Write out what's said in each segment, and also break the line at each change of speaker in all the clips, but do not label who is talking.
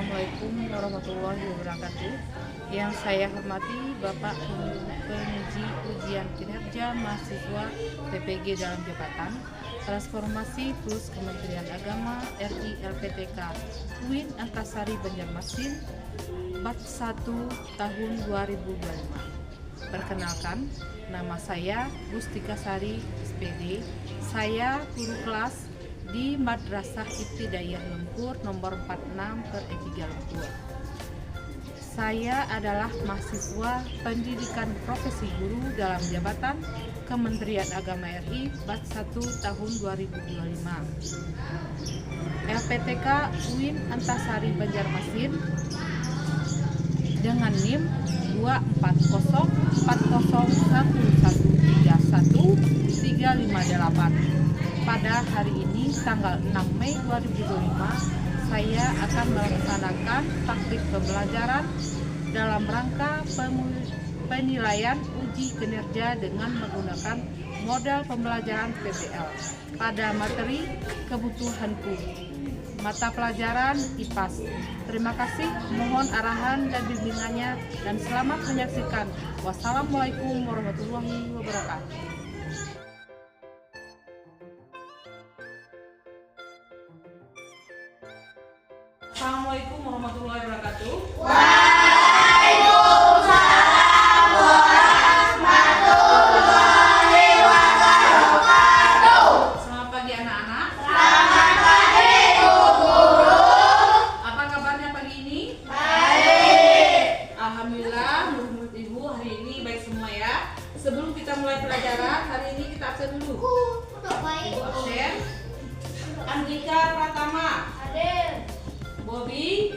Assalamualaikum warahmatullahi wabarakatuh. Yang saya hormati Bapak Penguji Ujian Kinerja Mahasiswa TPG dalam Jabatan Transformasi Plus Kementerian Agama RI LPTK UIN Antasari Banjarmasin Batch 1 tahun 2025. Perkenalkan, nama saya Gustika Sari SPD. Saya guru kelas di Madrasah Ibtidaiyah Lempur nomor 46/E3 Lempur. Saya adalah mahasiswa pendidikan profesi guru dalam jabatan Kementerian Agama RI Batch 1 tahun 2025. LPTK UIN Antasari Banjarmasin dengan NIM 2401011313558. Pada hari ini, tanggal 6 Mei 2025, saya akan melaksanakan praktik pembelajaran dalam rangka penilaian uji kinerja dengan menggunakan model pembelajaran PBL pada materi kebutuhanku, mata pelajaran IPAS. Terima kasih, mohon arahan dan bimbingannya, dan selamat menyaksikan. Wassalamualaikum warahmatullahi wabarakatuh. Assalamualaikum warahmatullahi wabarakatuh.
Waalaikumsalam warahmatullahi wabarakatuh.
Selamat pagi anak-anak.
Selamat pagi Bu Guru.
Apa kabarnya pagi ini?
Baik.
Alhamdulillah, menurut Ibu hari ini baik semua ya. Sebelum kita mulai pelajaran, hari ini kita absen dulu. Ibu absen. Andika Pratama.
Hadir.
Bobby.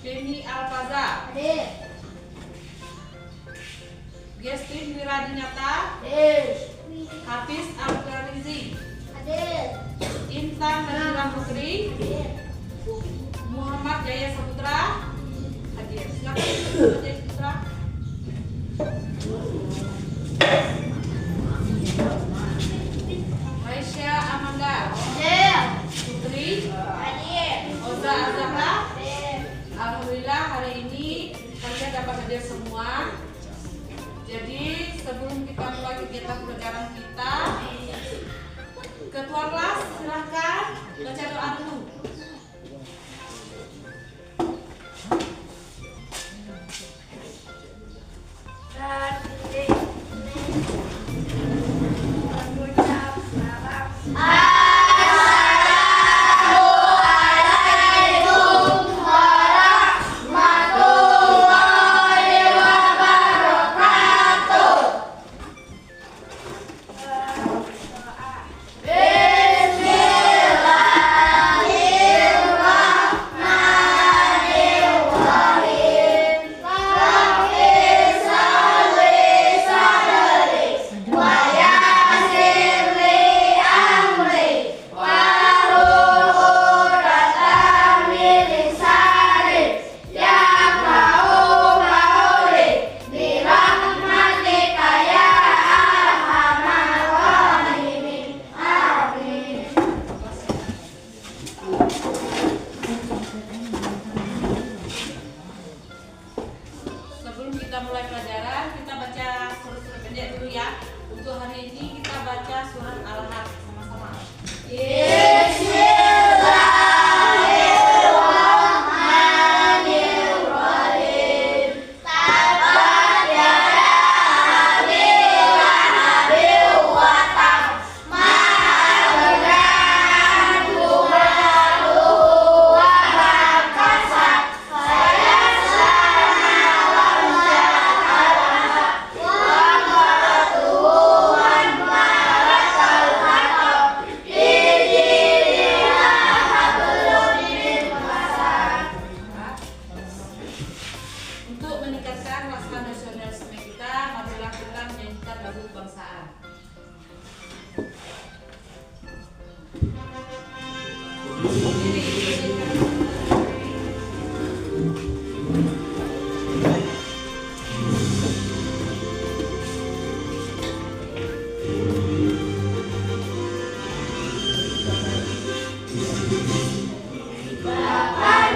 Femi Alfaza.
Hadir.
Gestin Wiradinata.
Hadir.
Hafiz Al-Gharizi.
Hadir.
Intan Nazira Putri.
Hadir.
Muhammad Jaya Saputra. Hadir. Silakan Jaya Saputra. Raisya Amanda.
Hadir.
Putri.
Hadir.
Oza Azahra.
Hadir.
Alhamdulillah hari ini kalian dapat hadir semua. Jadi sebelum kita mulai kegiatan pelajaran kita, Ketua kelas silahkan baca doa dulu. Sebelum kita mulai pelajaran, kita baca surat pendek dulu ya. Untuk hari ini kita baca surat Al-Ahad sama-sama.
Bismillahirrahmanirrahim. Tabat yada abil lahabin wa tab. Ma aghnaa anhu maluhu wa ma kasab. Sayasla naran zata lahab. Wa imra'atuhu hammalatal hatab. Fi jidha hablum min masad.
Untuk meningkatkan rasa nasionalisme kita, marilah kita menyanyikan lagu kebangsaan.
Bapak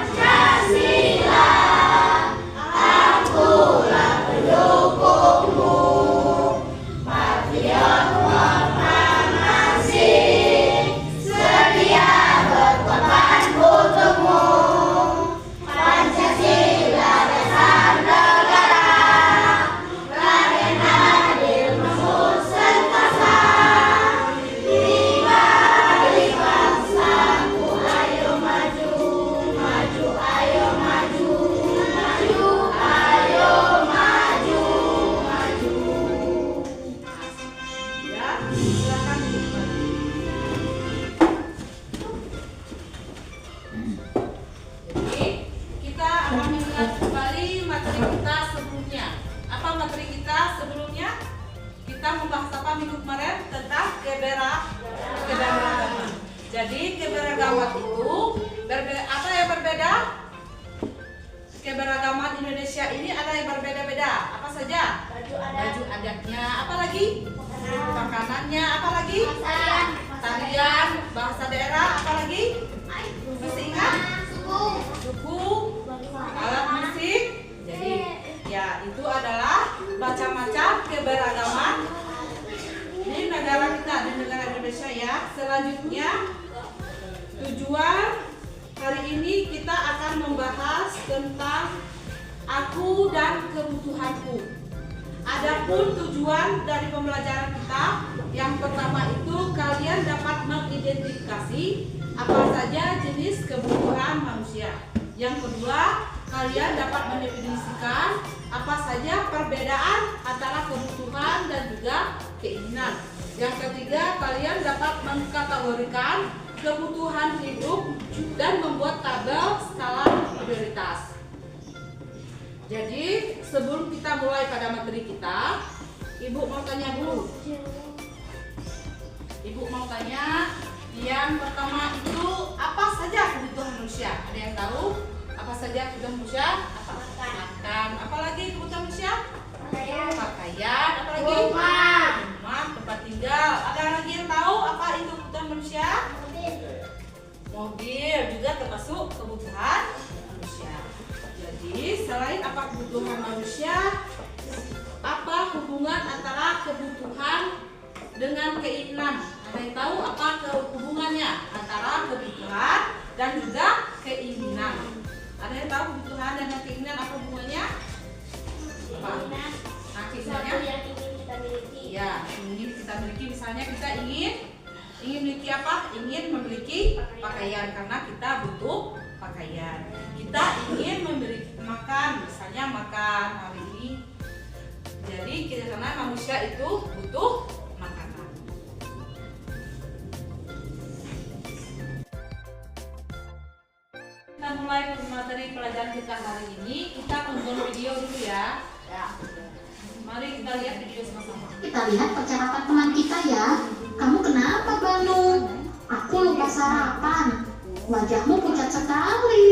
Jadi keberagaman itu berbeda. Apa yang berbeda? Keberagaman Indonesia ini ada yang berbeda-beda. Apa saja? Baju adatnya. Apa lagi? Makanannya. Apa lagi? Tarian, bahasa daerah. Apa lagi? Masih ingat? Suku, alat musik. Jadi ya itu adalah macam-macam keberagaman di negara kita, di negara Indonesia ya. Selanjutnya tujuan hari ini kita akan membahas tentang aku dan kebutuhanku. Adapun tujuan dari pembelajaran kita, yang pertama itu kalian dapat mengidentifikasi apa saja jenis kebutuhan manusia. Yang kedua, kalian dapat mendefinisikan apa saja perbedaan antara kebutuhan dan juga keinginan. Yang ketiga, kalian dapat mengkategorikan kebutuhan hidup dan membuat tabel skala prioritas. Jadi sebelum kita mulai pada materi kita, Ibu mau tanya dulu. Ibu mau tanya, yang pertama itu apa saja kebutuhan manusia? Ada yang tahu? Apa saja kebutuhan manusia? Makan. Apalagi kebutuhan manusia? Pakaian. Apalagi? Rumah, tempat tinggal. Ada lagi yang tahu apa itu kebutuhan manusia? Mobil juga termasuk kebutuhan manusia. Jadi selain apa kebutuhan manusia, apa hubungan antara kebutuhan dengan keinginan? Ada yang tahu apa hubungannya antara kebutuhan dan juga keinginan? Ada yang tahu kebutuhan dan keinginan apa hubungannya? Apa? Nah, keinginannya?
Yang ingin kita miliki.
Ya, ingin kita miliki. Misalnya kita ingin memiliki apa? Ingin memiliki pakaian karena kita butuh pakaian. Kita ingin memiliki makan, misalnya makan hari ini. Jadi karena manusia itu butuh makanan. Kita mulai materi pelajaran kita hari ini. Kita tonton video dulu ya. Mari kita lihat video sama-sama.
Kita lihat percakapan teman kita ya. Kamu kenapa, Banu? Aku lupa sarapan. Wajahmu pucat sekali.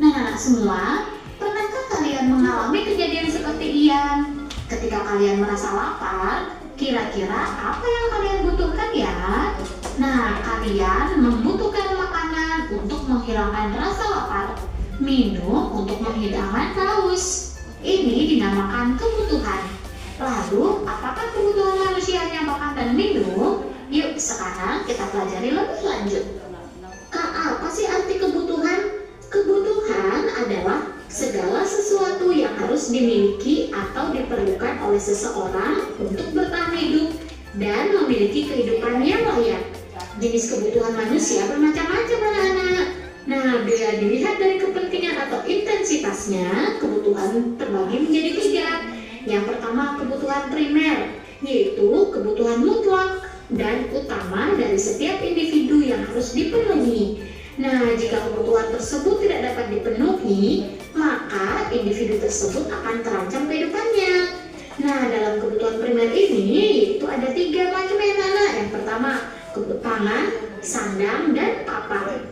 Nah, anak semua, pernahkah kalian mengalami kejadian seperti Ian? Ketika kalian merasa lapar, kira-kira apa yang kalian butuhkan ya? Nah, kalian membutuhkan makanan untuk menghilangkan rasa lapar, minum untuk menghilangkan haus. Ini dinamakan kebutuhan. Lalu, apakah kebutuhan manusia hanya makan dan minum? Yuk, sekarang kita pelajari lebih lanjut. Kak, apa sih arti kebutuhan? Kebutuhan adalah segala sesuatu yang harus dimiliki atau diperlukan oleh seseorang untuk bertahan hidup dan memiliki kehidupan yang layak. Jenis kebutuhan manusia bermacam-macam, anak-anak. Nah, bila dilihat dari kepentingan atau intensitasnya, kebutuhan terbagi menjadi 3. Yang pertama, kebutuhan primer, yaitu kebutuhan mutlak dan utama dari setiap individu yang harus dipenuhi. Nah, jika kebutuhan tersebut tidak dapat dipenuhi, maka individu tersebut akan terancam kehidupannya. Nah, dalam kebutuhan primer ini, itu ada 3 macam ya, anak. Yang pertama, pangan, sandang, dan papan.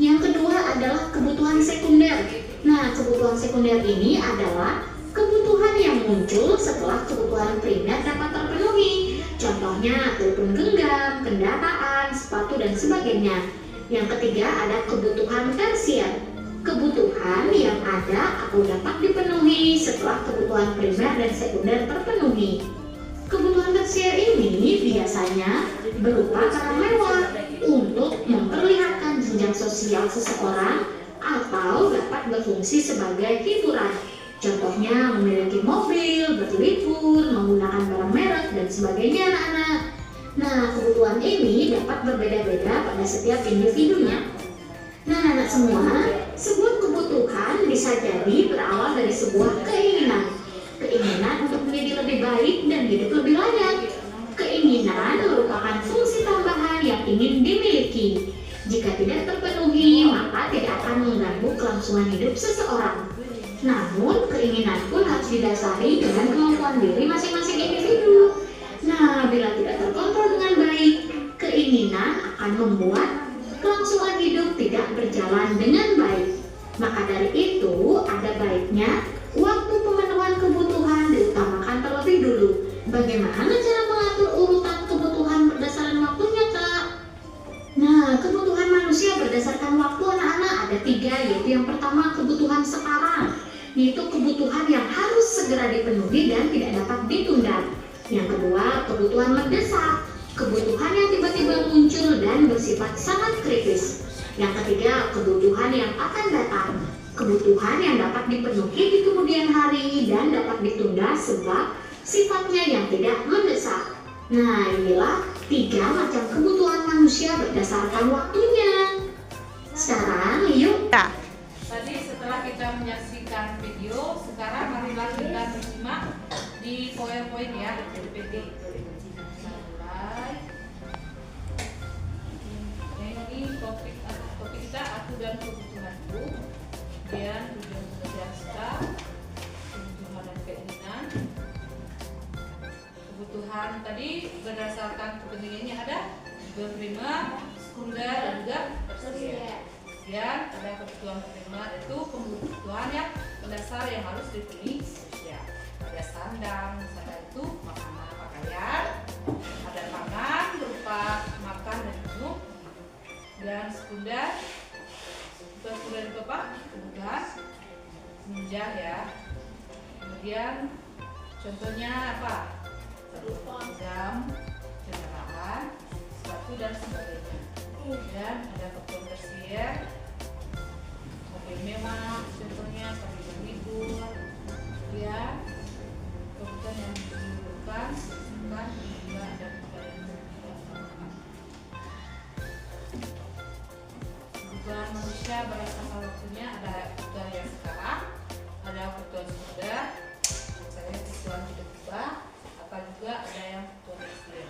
Yang kedua adalah kebutuhan sekunder. Nah, kebutuhan sekunder ini adalah kebutuhan yang muncul setelah kebutuhan primer dapat terpenuhi. Contohnya telepon genggam, kendaraan, sepatu, dan sebagainya. Yang ketiga ada kebutuhan tersier. Kebutuhan yang ada atau dapat dipenuhi setelah kebutuhan primer dan sekunder terpenuhi. Kebutuhan tersier ini biasanya berupa barang mewah untuk memperlihatkan jenjang sosial seseorang atau dapat berfungsi sebagai hiburan. Contohnya memiliki mobil, berlibur, menggunakan barang merek, dan sebagainya, anak-anak. Nah, kebutuhan ini dapat berbeda-beda pada setiap individunya. Nah, anak semua, sebuah kebutuhan bisa jadi berawal dari sebuah keinginan. Keinginan untuk menjadi lebih baik dan hidup lebih layak. Keinginan merupakan fungsi tambahan yang ingin dimiliki. Jika tidak terpenuhi, maka tidak akan mengganggu kelangsungan hidup seseorang. Namun, keinginan pun harus didasari dengan kemampuan diri masing-masing individu. Nah, bila tidak terkontrol dengan baik, keinginan akan membuat kelangsungan hidup tidak berjalan dengan baik. Maka dari itu, ada baiknya waktu pemenuhan kebutuhan diutamakan terlebih dulu. Bagaimana cara mengatur urutan kebutuhan berdasarkan waktunya, Kak? Nah, kebutuhan manusia berdasarkan waktu anak-anak ada 3, yaitu yang pertama kebutuhan sekarang, yaitu kebutuhan yang harus segera dipenuhi dan tidak dapat ditunda. Yang kedua, kebutuhan mendesak, kebutuhan yang tiba-tiba muncul dan bersifat sangat kritis. Yang ketiga, kebutuhan yang akan datang, kebutuhan yang dapat dipenuhi di kemudian hari dan dapat ditunda sebab sifatnya yang tidak mendesak. Nah, inilah 3 macam kebutuhan manusia berdasarkan waktunya. Sekarang, yuk.
Tadi setelah kita menyaksikan video, sekarang marilah kita menyimak di PowerPoint ya, di PPT. Mulai. Ini topik kita aku dan kebutuhanku. Kemudian tujuan kita, kebutuhan dan keinginan. Kebutuhan tadi berdasarkan kepentingannya ada primer, sekunder dan juga tersier. Kemudian ada kebutuhan primer itu kebutuhan yang mendasar yang harus dipenuhi manusia. Ada sandang itu makanan pakaian. Ada pangan berupa makan dan minum. Dan sekunder itu apa? Kebutuhan menunjang ya. Kemudian contohnya apa? Jam, kendaraan, sepatu dan sebagainya. Dan ada kebutuhan tersier, mobil mewah, contohnya pergi berlibur, ya. Kebutuhan yang diperlukan, bukan juga ada kebutuhan manusia berdasarkan waktunya ada kebutuhan yang sekarang, ada kebutuhan sekunder, misalnya kebutuhan tiba-tiba, atau juga ada yang kebutuhan tersier.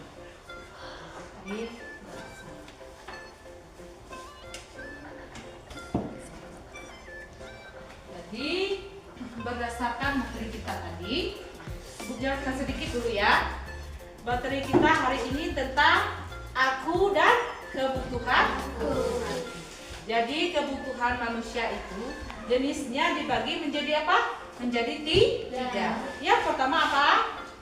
Jadi berdasarkan materi kita tadi, jelaskan sedikit dulu ya. Materi kita hari ini tentang aku dan kebutuhanku. Jadi kebutuhan manusia itu jenisnya dibagi menjadi apa? Menjadi 3. Yang pertama apa?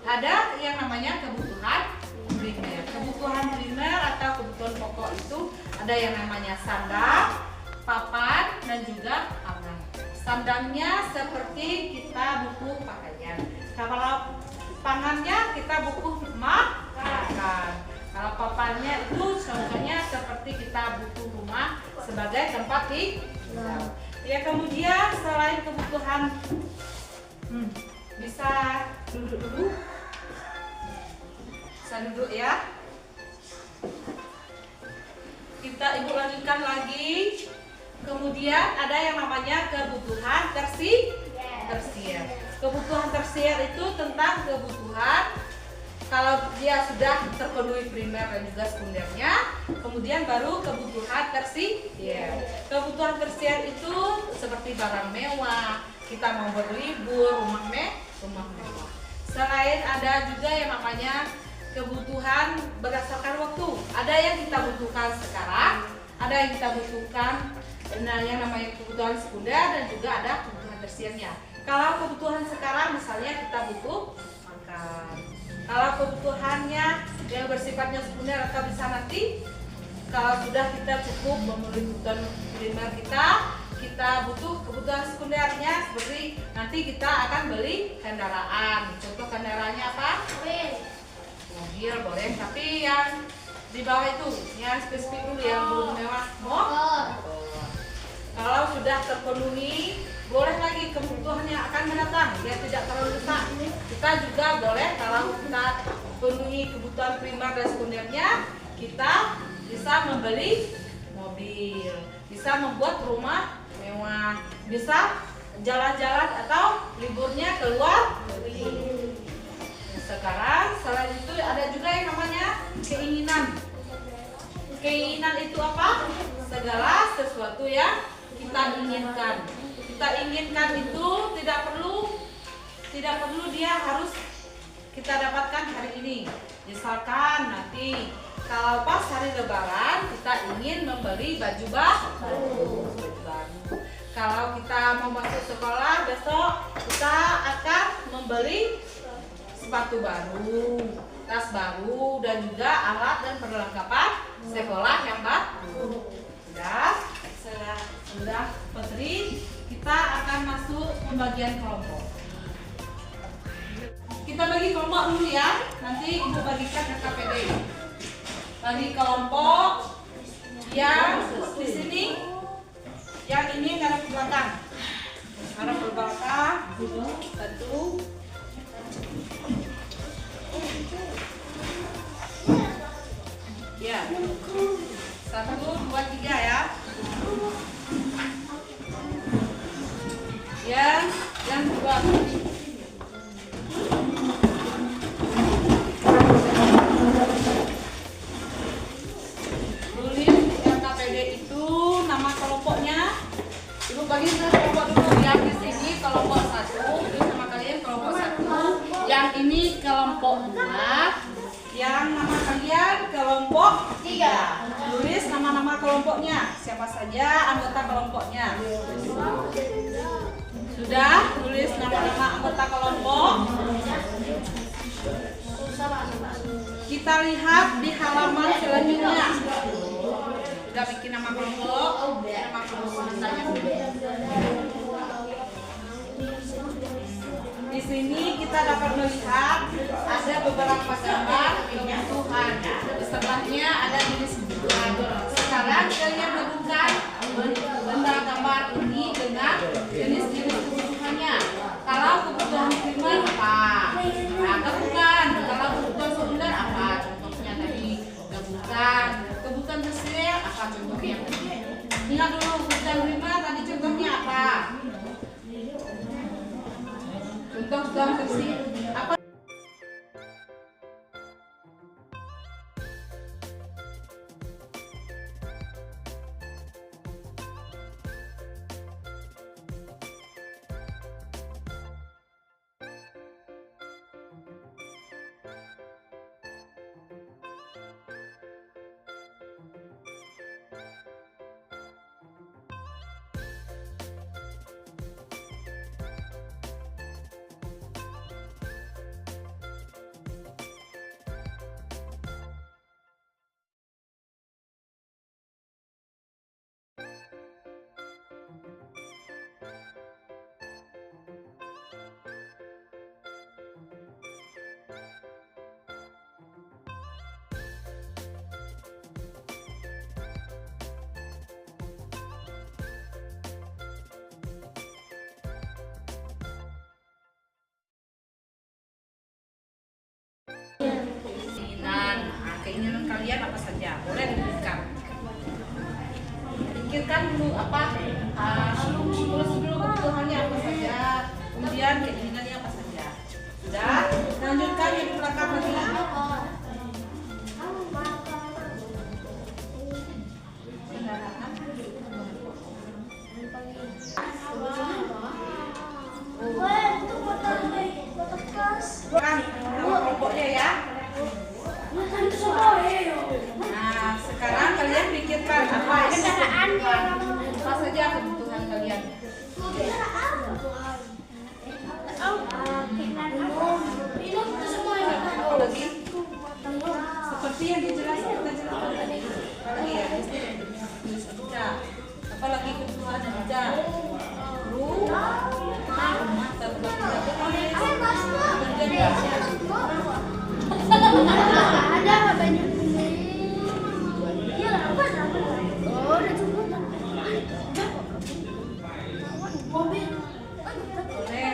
Ada yang namanya kebutuhan primer. Kebutuhan primer atau kebutuhan pokok itu ada yang namanya sandang, papan, dan juga pangan. Sandangnya seperti kita butuh pakaian. Kalau pangannya kita butuh makan. Kalau papannya itu contohnya seperti kita butuh rumah sebagai tempat tinggal. Ya, kemudian selain kebutuhan bisa duduk dulu. Bisa duduk ya. Kita ibu lanjutkan lagi. Kemudian ada yang namanya kebutuhan tersier. Kebutuhan tersier itu tentang kebutuhan kalau dia sudah terpenuhi primer dan juga sekundernya, kemudian baru kebutuhan tersier. Kebutuhan tersier itu seperti barang mewah, kita mau berlibur, rumah mewah. Selain ada juga yang namanya kebutuhan berdasarkan waktu. Ada yang kita butuhkan sekarang, ada yang kita butuhkan yang namanya kebutuhan sekunder dan juga ada kebutuhan tersiernya. Kalau kebutuhan sekarang misalnya kita butuh makan. Kalau kebutuhannya yang bersifatnya sekunder atau bisa nanti kalau sudah kita cukup memenuhi kebutuhan primer kita butuh kebutuhan sekundernya seperti nanti kita akan beli kendaraan. Contoh kendaraannya apa? Mobil boleh, tapi yang di bawah itu yang spesifik dulu yang belum mewah. Motor. Kalau sudah terpenuhi, boleh lagi kebutuhan yang akan mendatang yang tidak terlalu besar. Kita juga boleh kalau kita penuhi kebutuhan primer dan sekundernya, kita bisa membeli mobil, bisa membuat rumah mewah, bisa jalan-jalan atau liburnya keluar negeri. Sekarang selain itu ada juga yang namanya keinginan. Keinginan itu apa? Segala sesuatu yang kita inginkan. Kita inginkan itu tidak perlu dia harus kita dapatkan hari ini. Misalkan nanti kalau pas hari Lebaran kita ingin membeli baju baru. Kalau kita mau masuk sekolah besok kita akan membeli sepatu baru, tas baru, dan juga alat dan perlengkapan sekolah yang baru. Sudah Putri, kita akan masuk pembagian kelompok. Kita bagi kelompok dulu ya, nanti Ibu bagikan ke KPD. Bagi kelompok yang di sini, yang ini ngarep ke belakang. Ngarep ke belakang, satu. Ya, 1, 2, 3 ya. Yang kedua. Tulis yang KPD itu nama kelompoknya. Ibu bagi kelompok dulu. Yang di sini kelompok 1, itu sama kalian kelompok 1. Yang ini kelompok 2. Yang nama kalian kelompok 3. Tulis nama-nama kelompoknya. Siapa saja anggota kelompoknya. Sudah, tulis nama-nama anggota kelompok. Kita lihat di halaman selanjutnya. Sudah bikin nama kelompok. Nama kelompok tanya. Di sini kita dapat melihat ada beberapa gambar kebutuhan. Di sebelahnya ada jenis kebutuhan. Sekarang kalian gabungkan benda gambar ini dengan jenis-jenis kebutuhannya. Kalau kebutuhan primer apa? Nah, gabungkan. Kalau kebutuhan sekunder apa? Contohnya tadi gabungkan. Kebutuhan tersier apa? Contohnya tadi. Ingat dulu kebutuhan primer tadi contohnya apa? Contoh tersier apa? Keinginan kalian apa saja boleh diberikan. Pikirkan dulu apa, tulis dulu kebutuhannya apa saja, kemudian keinginannya apa saja. Sudah, lanjutkan yang di belakang lagi. Nama kelompoknya ya. Nah, sekarang kalian pikirkan apa saja kebutuhan kalian. Apa lagi? Seperti yang dijelaskan tadi. Apa lagi ya? Apa lagi kebutuhan ada? Rumah,
ada banyak iya apa oh udah cukup mobil
boleh.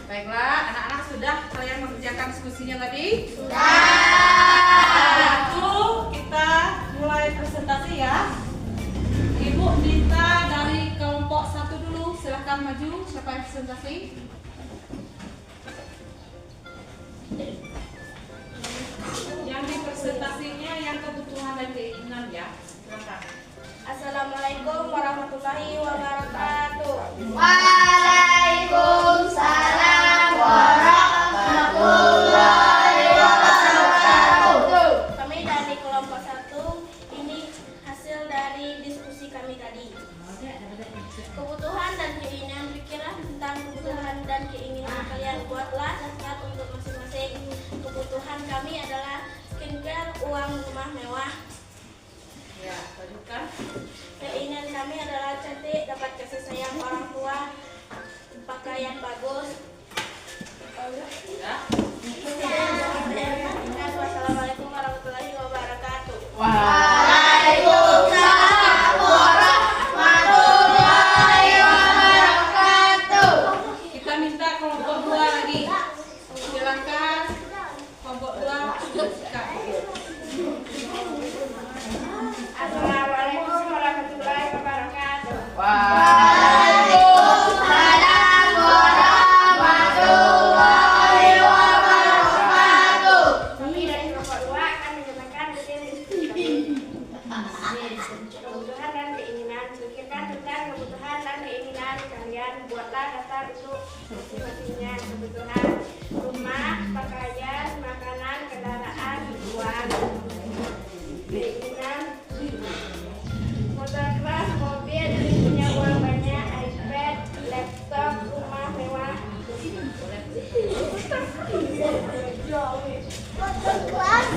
Baiklah, anak-anak sudah kalian mengerjakan diskusinya tadi?
sudah.
Itu kita mulai presentasi ya. Ibu minta dari kelompok 1 dulu, silahkan maju. Siapa yang presentasi? Yang dipresentasinya yang kebutuhan dan keinginan ya. Silakan.
Assalamualaikum warahmatullahi wabarakatuh.
Waalaikumsalam warahmatullahi wabarakatuh.
Kami dari kelompok 1, ini hasil dari diskusi kami tadi. Kebutuhan dan keinginan, pikiran tentang kebutuhan dan keinginan kalian. Buatlah daftar untuk masing-masing. Kebutuhan kami adalah skincare, uang, rumah mewah.
Ya, lanjutkan.
Keinginan kami adalah cantik, dapat kasih sayang orang tua, pakaian bagus.
Ya.
Wassalamualaikum warahmatullahi wabarakatuh.
Waalaikumsalam warahmatullahi wabarakatuh.
Kita minta kelompok 2 lagi. Silakan kelompok 2.
Assalamualaikum warahmatullahi wabarakatuh.
Waalaikumsalam warahmatullahi wabarakatuh.
Kami dari kelompok 2 akan menyampaikan hasil diskusi kami. Kebutuhan dan keinginan. Pikirkan tentang kebutuhan dan keinginan kalian. Buatlah daftar untuk masing-masingnya. Kebutuhan rumah, pakaian, makanan, kendaraan, uang. Keinginan motor keras, mobil, punya uang banyak, iPad, laptop, rumah mewah. Motor keras.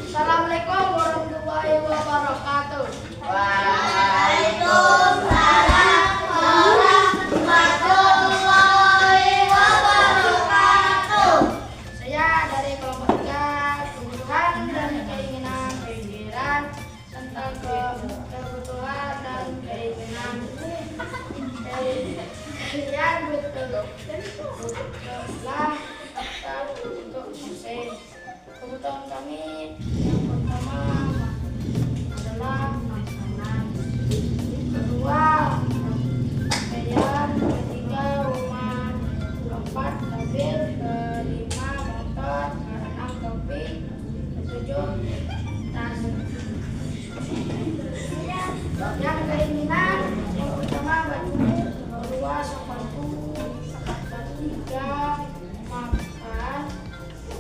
Assalamualaikum warahmatullahi wabarakatuh.
Waalaikumsalam warahmatullahi wabarakatuh.
Saya dari kelompok 3, kebutuhan dan keinginan, pikiran tentang kebutuhan dan keinginan. Kalian butuhlah daftar untuk mesin. Kebutuhan kami yang pertama adalah makanan, kedua pakaian, ketiga rumah, keempat mobil, kelima motor, keenam topi, ketujuh tas. Yang keinginan yang pertama baju, kedua sepatu, ketiga makan,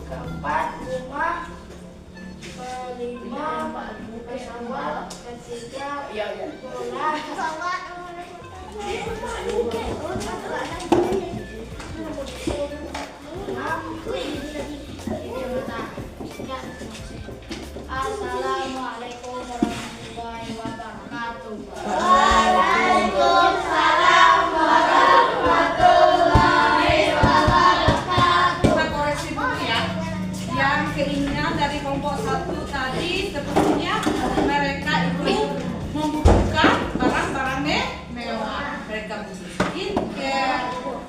keempat rumah, kelima pesawat, ketiga bola. Assalamualaikum warahmatullahi wabarakatuh.
Waalaikumsalam warahmatullahi wabarakatuh.
Kita koreksi dulu ya. Yang keinginan dari kelompok 1 tadi sebetulnya mereka itu membutuhkan barang-barang mewah. Mereka butuh skincare,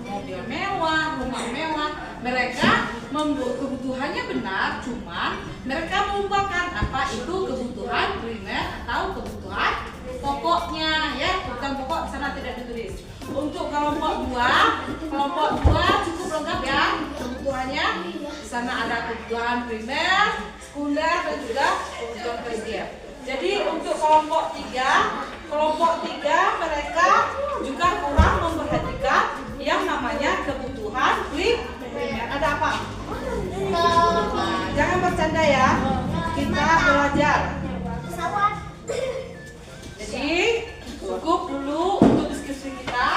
mobil mewah, rumah mewah. Mereka kebutuhannya benar, cuman mereka melupakan apa itu kebutuhan primer atau kebutuhan pokoknya, ya. Kebutuhan pokok di sana tidak ditulis. Untuk kelompok 2 cukup lengkap ya kebutuhannya. Di sana ada kebutuhan primer, sekunder dan juga kebutuhan tersier. Jadi untuk kelompok 3 mereka juga kurang memperhatikan yang namanya kebutuhan primer. Ada apa? Jangan bercanda ya. Kita belajar. Jadi cukup dulu untuk diskusi kita.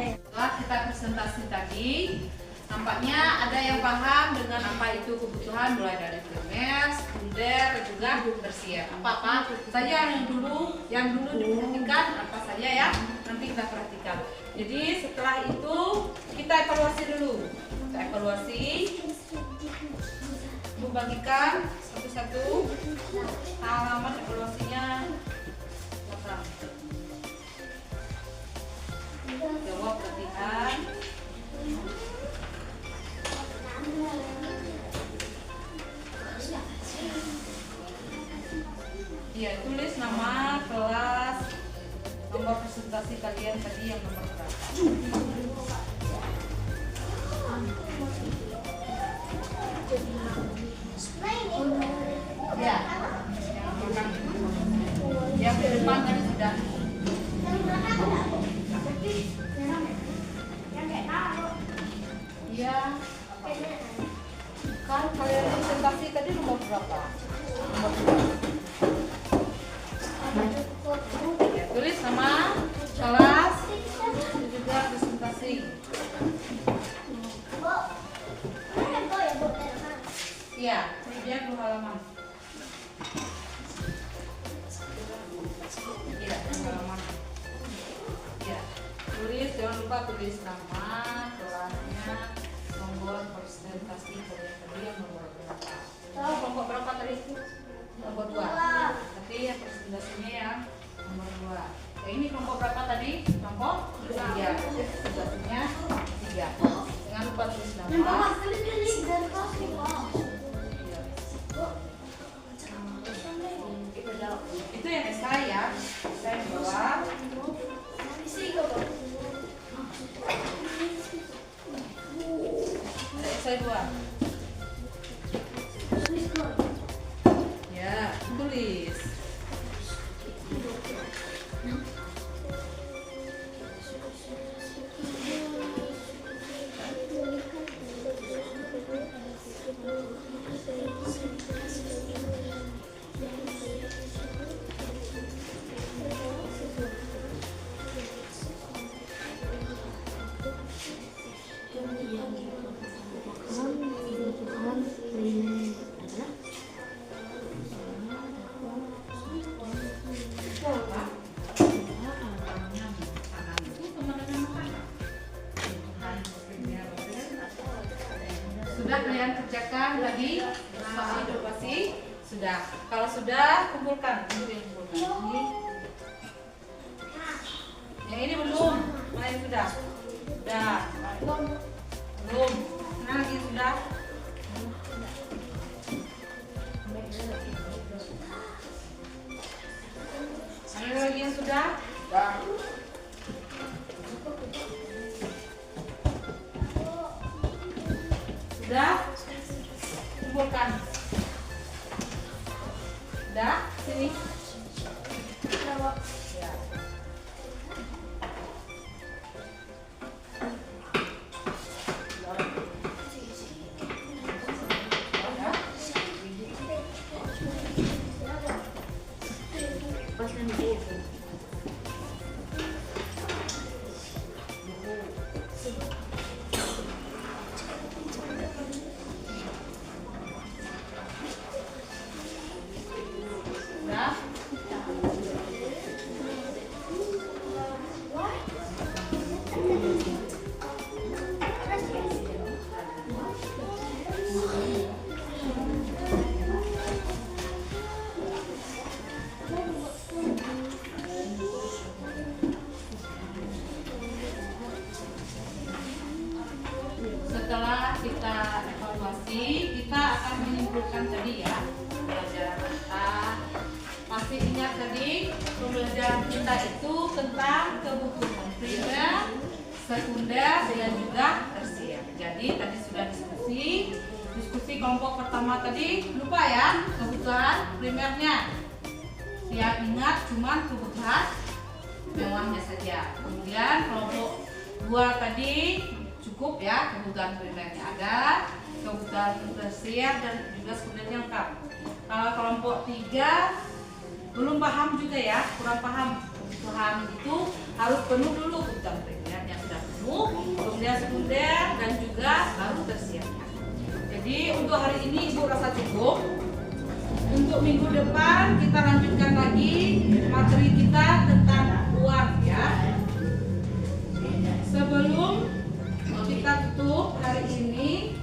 Setelah kita presentasi tadi, nampaknya ada yang paham dengan apa itu kebutuhan mulai dari primer, sekunder, dan juga tersier. Apa saja yang dulu diperhatikan, apa saja ya nanti kita perhatikan. Jadi setelah itu kita evaluasi dulu. Kita evaluasi, bagikan satu-satu halaman evaluasinya. Jawab latihan. Iya, tulis nama, kelas, nomor presentasi kalian tadi yang nomor berapa. Ya. depan tadi sudah. Iya. Kan kalian presentasi tadi nomor berapa? Nomor 2. Ya, tulis nama kelas itu juga presentasi. Iya, dia 2 halaman. Iya, 2 halaman. Iya, tulis, jangan lupa tulis nama kelasnya, nomor presentasi kalian tadi yang nomor berapa? Oh, kelompok berapa tadi? Nomor 2. Tapi yang presentasinya yang nomor 2. Oke, ini kelompok berapa tadi? Kelompok 3. Presentasinya 3. Jangan lupa tulis nama. Itu yang esai ya. Saya bawa. Esai 2. Ya, tulis. Sudah kalian kerjakan tadi soal edukasi? Sudah. Kalau sudah, kumpulkan. Ini. Yang ini belum. Mana yang sudah? Sudah. Belum. Mana lagi sudah? Mana lagi yang sudah? Sudah? Kumpulkan. Sudah? Sini. Ya. Setelah kita evaluasi, kita akan menyimpulkan tadi ya pembelajaran kita. Pasti ingat tadi pembelajaran kita itu tentang kebutuhan primer, sekunder, dan juga tersier. Jadi tadi sudah diskusi kelompok pertama tadi, lupa ya kebutuhan primernya. Ya ingat cuman kebutuhan mewahnya saja. Kemudian kelompok 2 tadi cukup ya kebutuhan primernya ada, kebutuhan tersier dan juga sekundernya lengkap. Kalau kelompok 3 belum paham juga ya, kurang paham kebutuhan itu harus penuh dulu kebutuhan primernya sudah penuh, kemudian sekunder dan juga baru tersiernya. Jadi untuk hari ini Ibu rasa cukup. Untuk minggu depan kita lanjutkan lagi materi kita tentang uang ya. Sebelum kita tutup hari ini,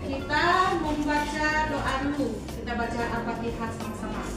kita membaca doa dulu. Kita baca Al-Fatihah sama-sama.